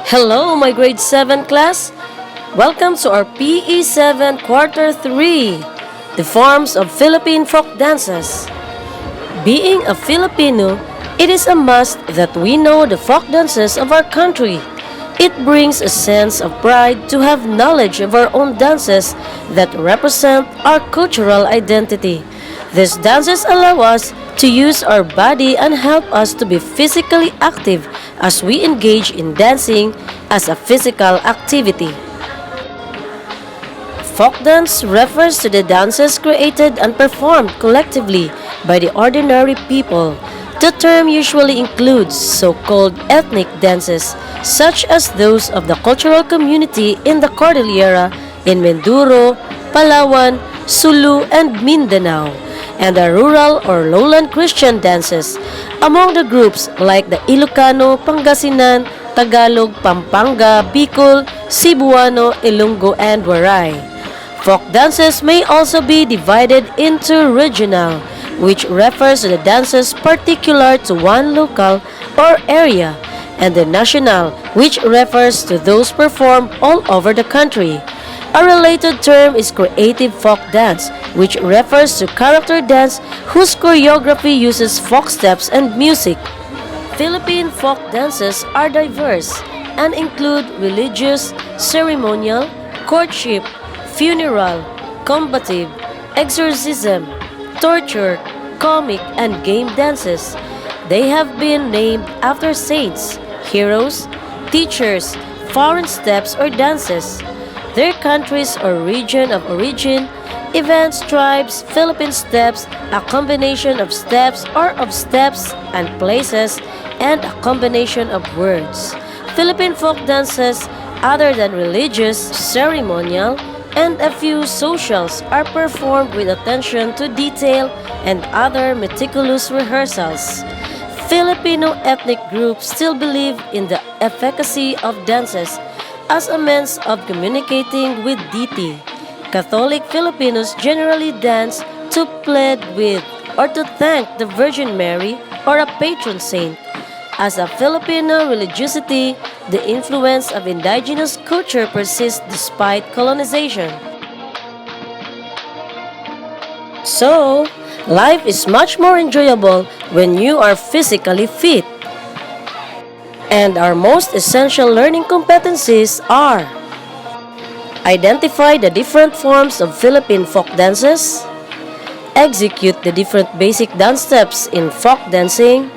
Hello, my grade 7 class. Welcome to our PE 7 Quarter 3, the Forms of Philippine Folkdances. Being a Filipino, it is a must that we know the folk dances of our country. It brings a sense of pride to have knowledge of our own dances that represent our cultural identity. These dances allow us to use our body and help us to be physically active as we engage in dancing as a physical activity. Folk dance refers to the dances created and performed collectively by the ordinary people. The term usually includes so-called ethnic dances, such as those of the cultural community in the Cordillera, in Mindoro, Palawan, Sulu, and Mindanao, and the rural or lowland Christian dances among the groups like the Ilocano, Pangasinan, Tagalog, Pampanga, Bicol, Cebuano, Ilonggo, and Waray. Folk dances may also be divided into regional, which refers to the dances particular to one local or area, and the national, which refers to those performed all over the country. A related term is creative folk dance, which refers to character dance whose choreography uses folk steps and music. Philippine folk dances are diverse and include religious, ceremonial, courtship, funeral, combative, exorcism, torture, comic, and game dances. They have been named after saints, heroes, teachers, foreign steps or dances, their countries or region of origin, events, tribes, Philippine steps, a combination of steps or of steps and places, and a combination of words. Philippine folk dances, other than religious, ceremonial, and a few socials are performed with attention to detail and other meticulous rehearsals. Filipino ethnic groups still believe in the efficacy of dances as a means of communicating with deity. Catholic Filipinos generally dance to plead with or to thank the Virgin Mary or a patron saint. As a Filipino religiosity, the influence of indigenous culture persists despite colonization. So, life is much more enjoyable when you are physically fit. And our most essential learning competencies are: identify the different forms of Philippine folk dances, execute the different basic dance steps in folk dancing,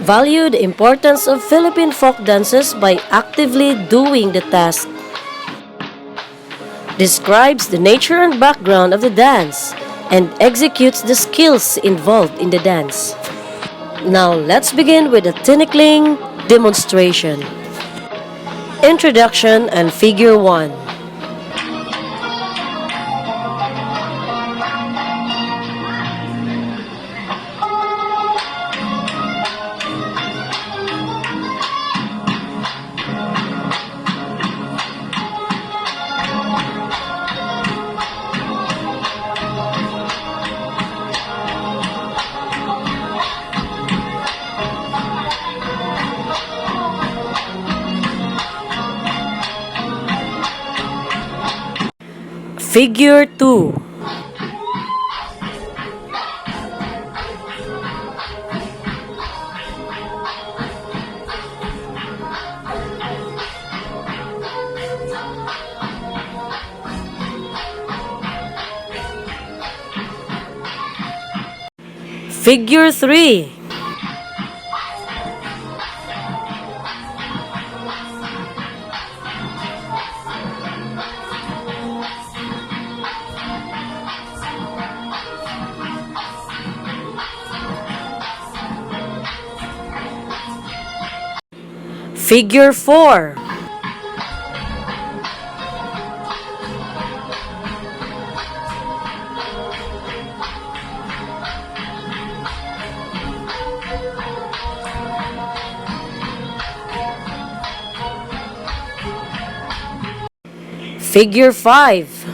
value the importance of Philippine folk dances by actively doing the task, describes the nature and background of the dance, and executes the skills involved in the dance. Now let's begin with a tinikling demonstration. Introduction and Figure 1. Figure 2. Figure 3. Figure 4. Figure 5.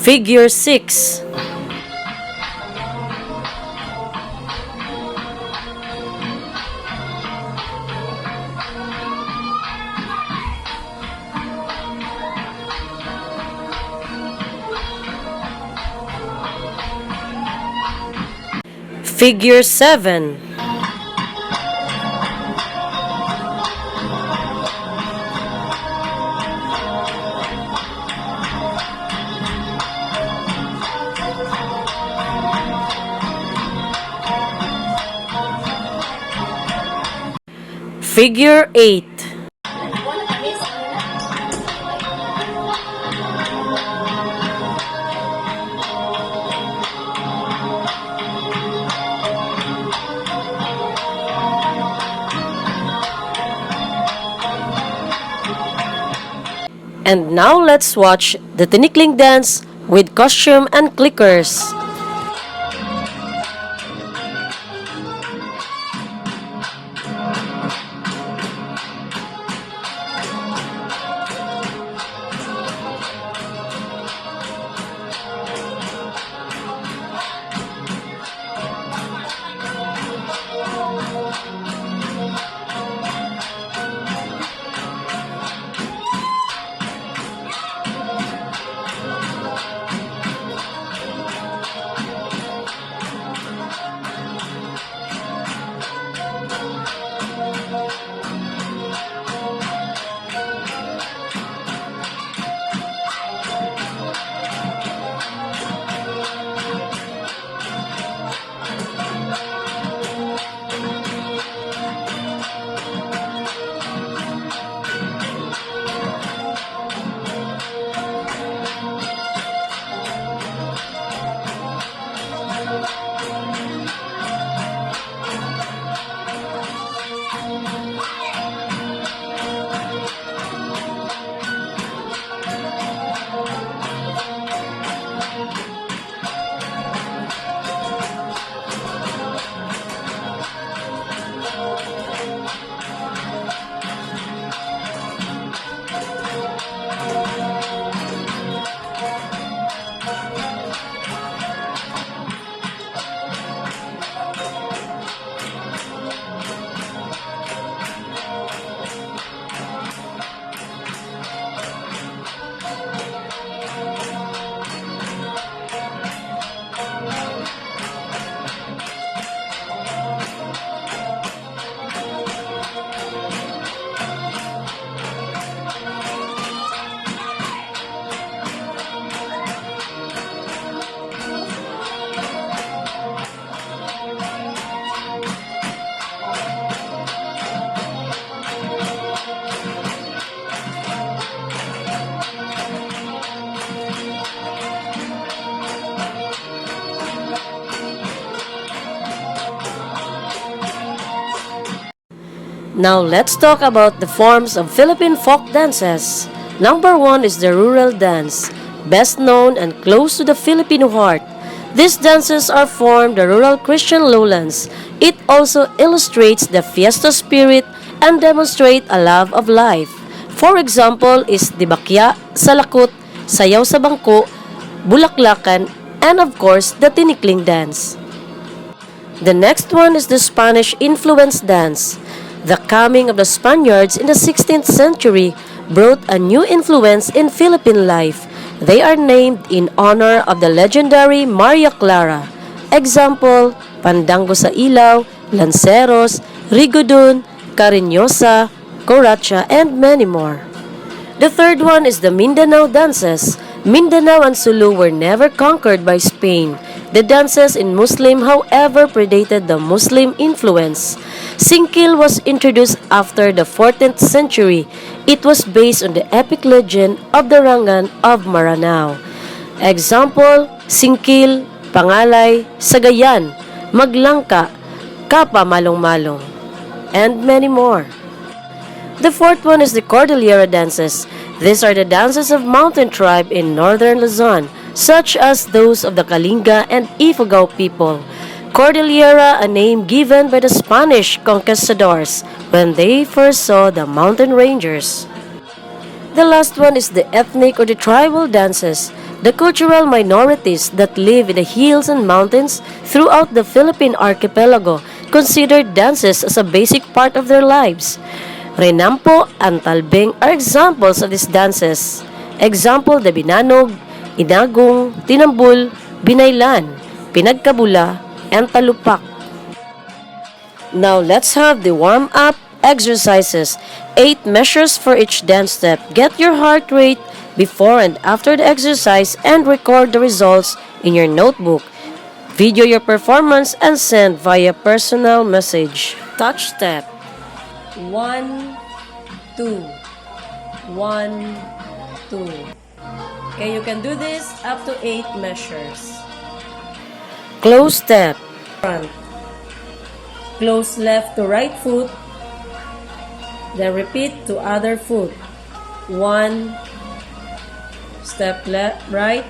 Figure 6. Figure 7. Figure 8. And now let's watch the tinikling dance with costume and clickers. Now let's talk about the forms of Philippine folk dances. Number 1 is the rural dance, best known and close to the Filipino heart. These dances are from the rural Christian lowlands. It also illustrates the fiesta spirit and demonstrate a love of life. For example is Dibakya, Salakot, Sayaw sa Bangko, Bulaklakan, and of course the Tinikling dance. The next one is the Spanish influence dance. The coming of the Spaniards in the 16th century brought a new influence in Philippine life. They are named in honor of the legendary Maria Clara. Example, Pandango sa Ilaw, Lanceros, Rigodun, Cariñosa, Coracha, and many more. The third one is the Mindanao dances. Mindanao and Sulu were never conquered by Spain. The dances in Muslim, however, predated the Muslim influence. Singkil was introduced after the 14th century. It was based on the epic legend of the Rangan of Maranao. Example, Singkil, Pangalay, Sagayan, Maglangka, Kapa Malong-Malong, and many more. The fourth one is the Cordillera dances. These are the dances of mountain tribe in northern Luzon, such as those of the Kalinga and Ifugao people. Cordillera, a name given by the Spanish conquistadors when they first saw the mountain rangers. The last one is the ethnic or the tribal dances. The cultural minorities that live in the hills and mountains throughout the Philippine archipelago consider dances as a basic part of their lives. Renampo and Talbing are examples of these dances. Example, the Binanog, Inagong, Tinambul, Binaylan, Pinagkabula, and Talupak. Now let's have the warm-up exercises. 8 measures for each dance step. Get your heart rate before and after the exercise and record the results in your notebook. Video your performance and send via personal message. Touch step. 1, 2. 1, 2. Okay, you can do this up to 8 measures. Close step. Front. Close left to right foot. Then repeat to other foot. 1. Step left, right.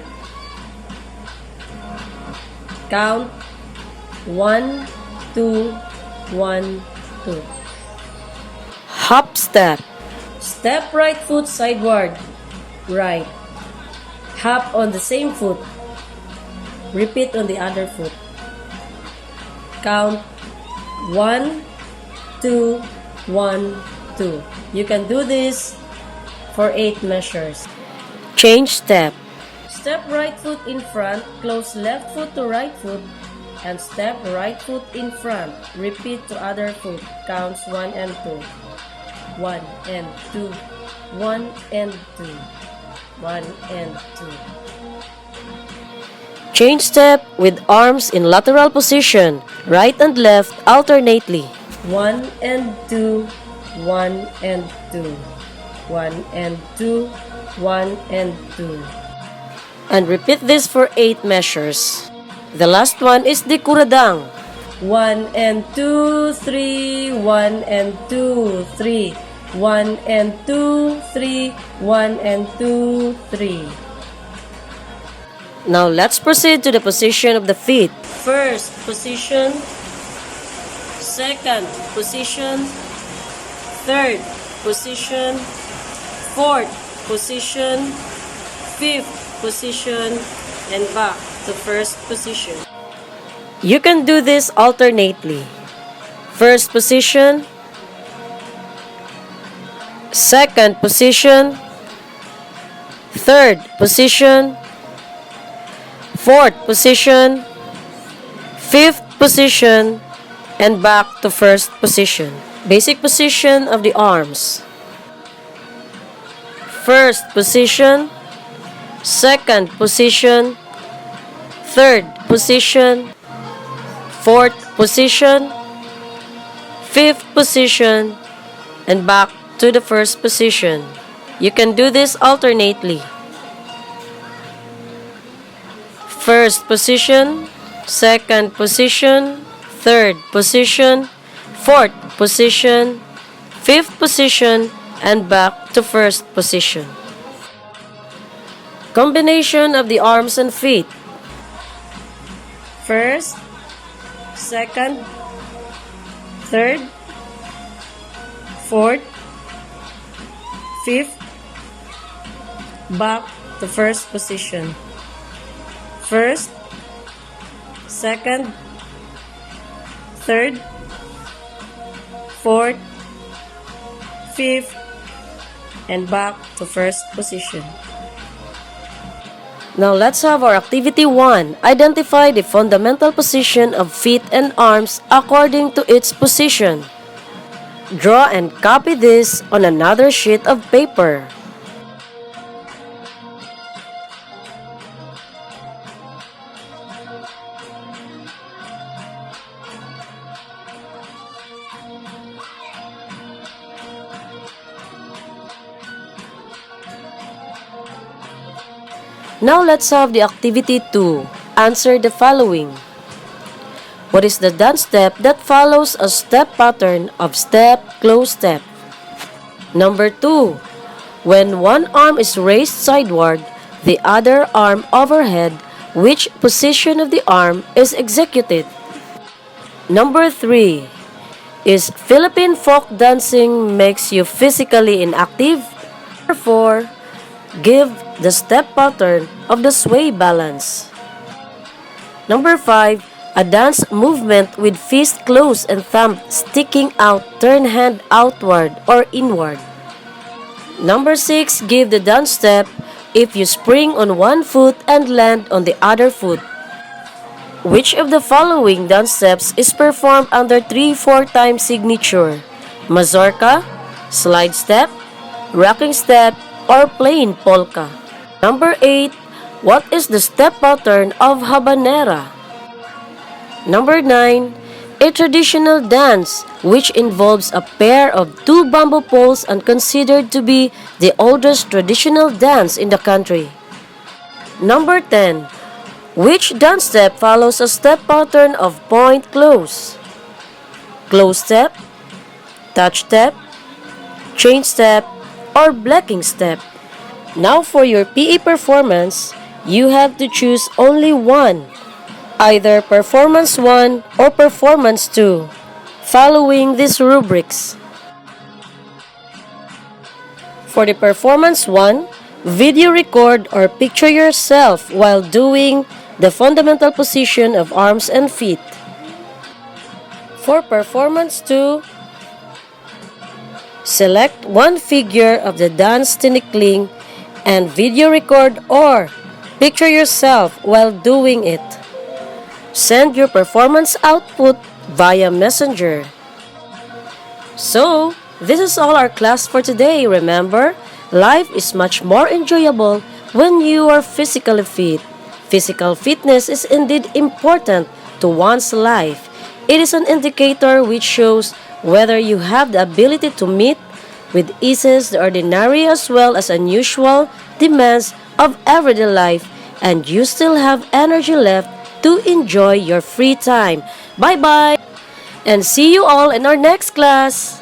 Count. 1, 2, 1, 2. Hop step. Step right foot sideward. Right. Hop on the same foot. Repeat on the other foot. Count. 1, 2, 1, 2. You can do this for 8 measures. Change step. Step right foot in front, close left foot to right foot, and step right foot in front. Repeat to other foot. Counts 1 and 2. 1 and 2. 1 and 2. 1 and 2. Change step with arms in lateral position, right and left alternately. 1 and 2, 1 and 2, 1 and 2, 1 and 2. And repeat this for 8 measures. The last one is the kuradang. 1 and 2, 3, 1 and 2, 3, 1 and 2, 3, 1 and 2, 3. Now let's proceed to the position of the feet. First position, second position, third position, fourth position, fifth position, and back to first position. You can do this alternately. First position, second position, third position, fourth position, fifth position, and back to first position. Basic position of the arms. First position, second position, third position, fourth position, fifth position, and back to the first position. You can do this alternately. First position, second position, third position, fourth position, fifth position, and back to first position. Combination of the arms and feet. First, second, third, fourth, fifth, back to first position. First, second, third, fourth, fifth, and back to first position. Now let's have our activity 1. Identify the fundamental position of feet and arms according to its position. Draw and copy this on another sheet of paper. Now let's have the activity 2. Answer the following. What is the dance step that follows a step pattern of step, close step? Number 2. When one arm is raised sideward, the other arm overhead, which position of the arm is executed? Number 3. Is Philippine folk dancing makes you physically inactive? Number 4. give the step pattern of the sway balance. Number 5, a dance movement with fist closed and thumb sticking out, turn hand outward or inward. Number 6, give the dance step if you spring on one foot and land on the other foot. Which of the following dance steps is performed under 3/4 time signature? Mazurka, slide step, rocking step, or plain polka? Number 8, what is the step pattern of habanera? Number 9, a traditional dance which involves a pair of two bamboo poles and considered to be the oldest traditional dance in the country. Number 10, which dance step follows a step pattern of point close? Close step, touch step, chain step, or blacking step? Now for your PE performance, you have to choose only one, either performance 1 or performance 2, following these rubrics. For the performance 1, video record or picture yourself while doing the fundamental position of arms and feet. For performance 2, select one figure of the dance tinikling and video record or picture yourself while doing it. Send your performance output via Messenger. So, this is all our class for today. Remember, life is much more enjoyable when you are physically fit. Physical fitness is indeed important to one's life. It is an indicator which shows whether you have the ability to meet with eases the ordinary as well as unusual demands of everyday life, and you still have energy left to enjoy your free time. Bye-bye, and see you all in our next class.